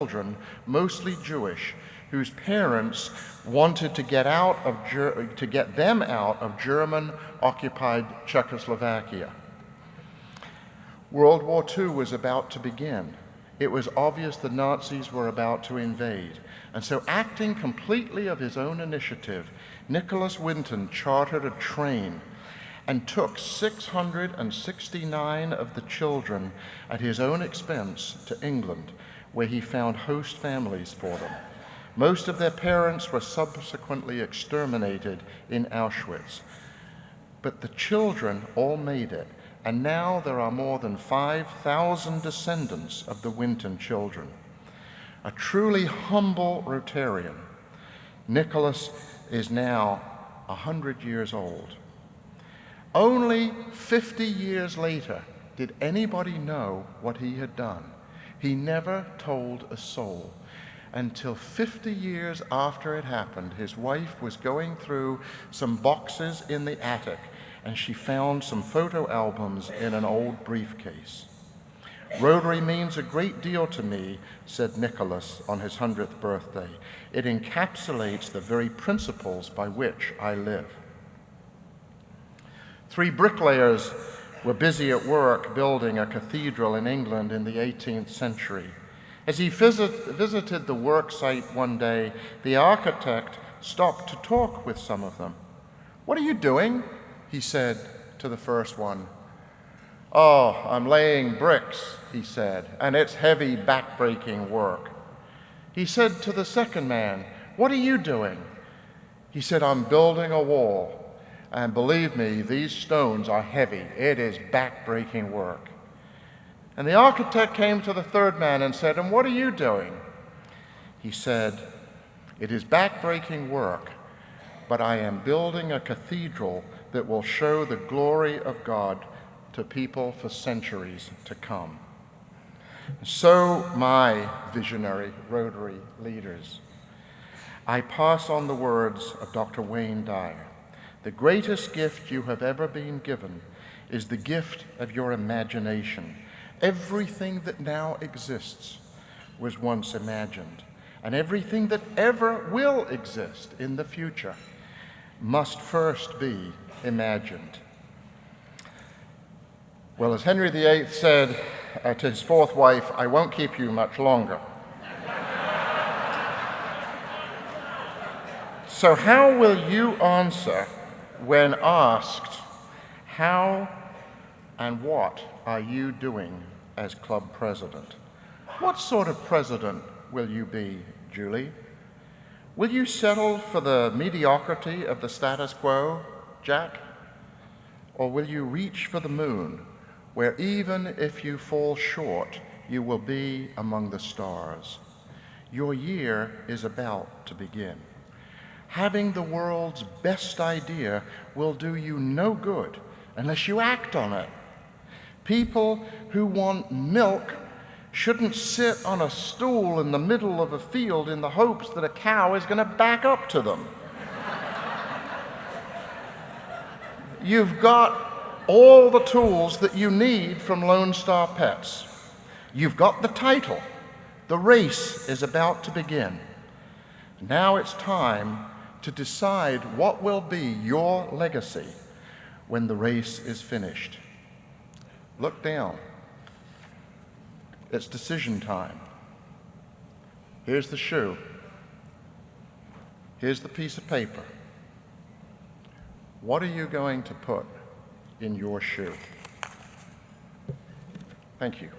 children, mostly Jewish, whose parents wanted to get them out of German-occupied Czechoslovakia. World War II was about to begin. It was obvious the Nazis were about to invade, and so, acting completely of his own initiative, Nicholas Winton chartered a train and took 669 of the children at his own expense to England, where he found host families for them. Most of their parents were subsequently exterminated in Auschwitz, but the children all made it, and now there are more than 5,000 descendants of the Winton children. A truly humble Rotarian, Nicholas is now 100 years old. Only 50 years later did anybody know what he had done. He never told a soul. Until 50 years after it happened, his wife was going through some boxes in the attic, and she found some photo albums in an old briefcase. "Rotary means a great deal to me," said Nicholas on his 100th birthday. "It encapsulates the very principles by which I live." 3 bricklayers were busy at work building a cathedral in England in the 18th century. As he visited the work site one day, the architect stopped to talk with some of them. "What are you doing?" he said to the first one. "Oh, I'm laying bricks," he said, "and it's heavy, back-breaking work." He said to the second man, "What are you doing?" He said, "I'm building a wall. And believe me, these stones are heavy. It is back-breaking work." And the architect came to the third man and said, "And what are you doing?" He said, "It is back-breaking work, but I am building a cathedral that will show the glory of God to people for centuries to come." So, my visionary Rotary leaders, I pass on the words of Dr. Wayne Dyer. The greatest gift you have ever been given is the gift of your imagination. Everything that now exists was once imagined, and everything that ever will exist in the future must first be imagined. Well, as Henry VIII said to his fourth wife, "I won't keep you much longer." So how will you answer when asked, how and what are you doing as club president? What sort of president will you be, Julie? Will you settle for the mediocrity of the status quo, Jack? Or will you reach for the moon, where even if you fall short, you will be among the stars? Your year is about to begin. Having the world's best idea will do you no good unless you act on it. People who want milk shouldn't sit on a stool in the middle of a field in the hopes that a cow is going to back up to them. You've got all the tools that you need from Lone Star Pets. You've got the title. The race is about to begin. Now it's time to decide what will be your legacy when the race is finished. Look down. It's decision time. Here's the shoe. Here's the piece of paper. What are you going to put in your shoe? Thank you.